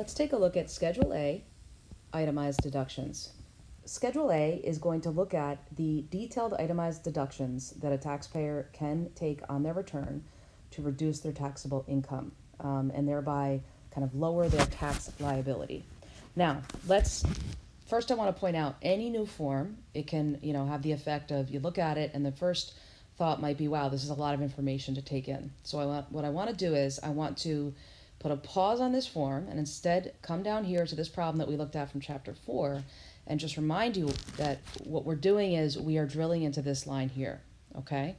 Let's take a look at Schedule A, Itemized Deductions. Schedule A is going to look at the detailed itemized deductions that a taxpayer can take on their return to reduce their taxable income and thereby kind of lower their tax liability. Now, first I want to point out any new form, it can, have the effect of you look at it and the first thought might be, wow, this is a lot of information to take in. So what I want to do is I want to put a pause on this form and instead come down here to this problem that we looked at from chapter 4 and just remind you that what we're doing is we are drilling into this line here, okay?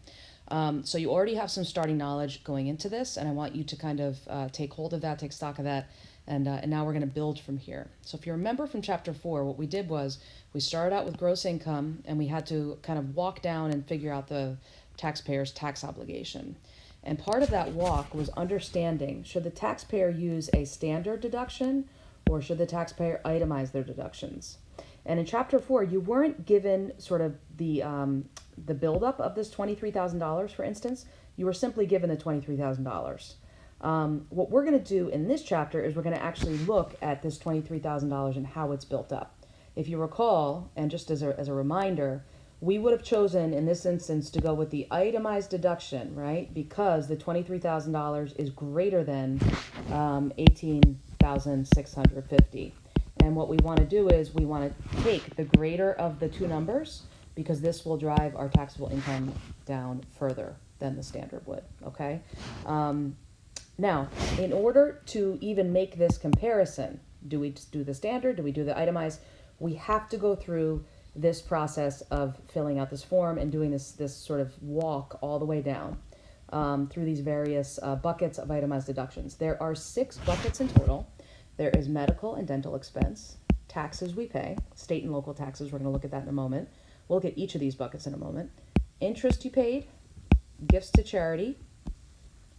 So you already have some starting knowledge going into this, and I want you to kind of take hold of that, take stock of that, and now we're going to build from here. So if you remember from chapter 4, what we did was we started out with gross income, and we had to kind of walk down and figure out the taxpayer's tax obligation. And part of that walk was understanding, should the taxpayer use a standard deduction or should the taxpayer itemize their deductions? And in chapter 4, you weren't given sort of the buildup of this $23,000, for instance. You were simply given the $23,000. What we're going to do in this chapter is we're going to actually look at this $23,000 and how it's built up. If you recall, and just as a reminder, we would have chosen in this instance to go with the itemized deduction, right? Because the $23,000 is greater than $18,650. And what we want to do is we want to take the greater of the two numbers because this will drive our taxable income down further than the standard would, okay? Now, in order to even make this comparison, do we do the standard? Do we do the itemized? We have to go through this process of filling out this form and doing this sort of walk all the way down through these various buckets of itemized deductions. There are 6 buckets in total. There is medical and dental expense, taxes we pay, state and local taxes. We're going to look at that in a moment. We'll look at each of these buckets in a moment. Interest you paid, gifts to charity,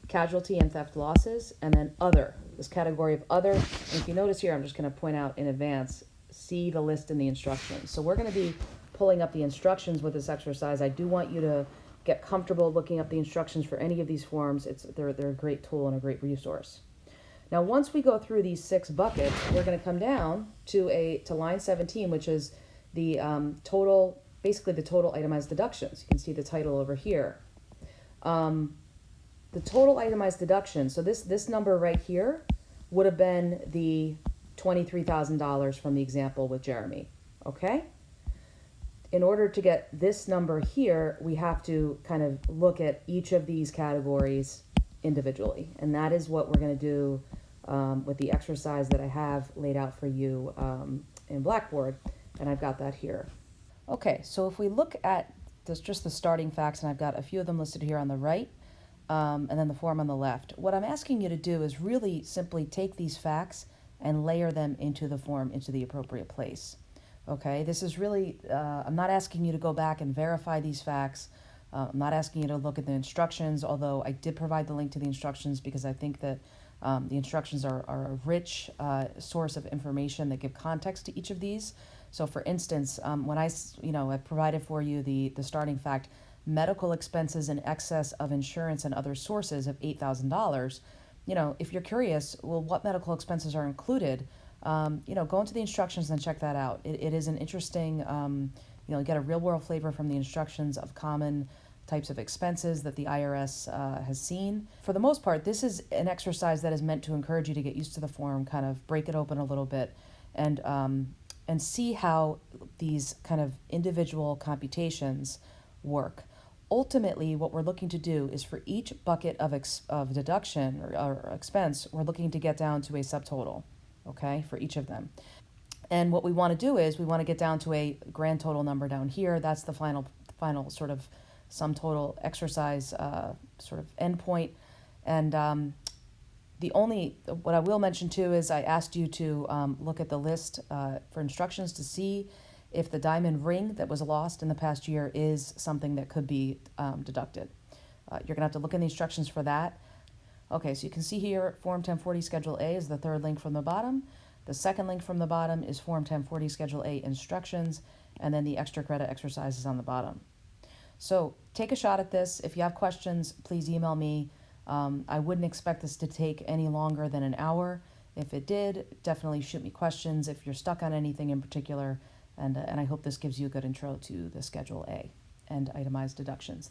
casualty and theft losses, and then other, this category of other. And if you notice here, I'm just going to point out in advance, see the list in the instructions. So we're going to be pulling up the instructions with this exercise. I do want you to get comfortable looking up the instructions for any of these forms. They're a great tool and a great resource. Now, once we go through these 6 buckets, we're going to come down to line 17, which is the basically the total itemized deductions. You can see the title over here. The total itemized deductions. So this number right here would have been the $23,000 from the example with Jeremy, okay? In order to get this number here, we have to kind of look at each of these categories individually, and that is what we're going to do with the exercise that I have laid out for you in Blackboard, and I've got that here. Okay, so if we look at just the starting facts, and I've got a few of them listed here on the right, and then the form on the left. What I'm asking you to do is really simply take these facts and layer them into the form, into the appropriate place. Okay, this is really, I'm not asking you to go back and verify these facts. I'm not asking you to look at the instructions, although I did provide the link to the instructions because I think that the instructions are a rich source of information that give context to each of these. So for instance, when I provided for you the starting fact, medical expenses in excess of insurance and other sources of $8,000, if you're curious, well, what medical expenses are included, go into the instructions and check that out. It is an interesting, you get a real world flavor from the instructions of common types of expenses that the IRS has seen. For the most part, this is an exercise that is meant to encourage you to get used to the form, kind of break it open a little bit, and see how these kind of individual computations work. Ultimately, what we're looking to do is for each bucket of deduction or expense, we're looking to get down to a subtotal, okay, for each of them. And what we want to do is we want to get down to a grand total number down here. That's the final sort of sum total exercise sort of endpoint. And what I will mention too is I asked you to look at the list for instructions to see if the diamond ring that was lost in the past year is something that could be deducted. You're going to have to look in the instructions for that. Okay, so you can see here Form 1040 Schedule A is the third link from the bottom. The second link from the bottom is Form 1040 Schedule A instructions, and then the extra credit exercise is on the bottom. So take a shot at this. If you have questions, please email me. I wouldn't expect this to take any longer than an hour. If it did, definitely shoot me questions if you're stuck on anything in particular, and I hope this gives you a good intro to the Schedule A and itemized deductions. Thank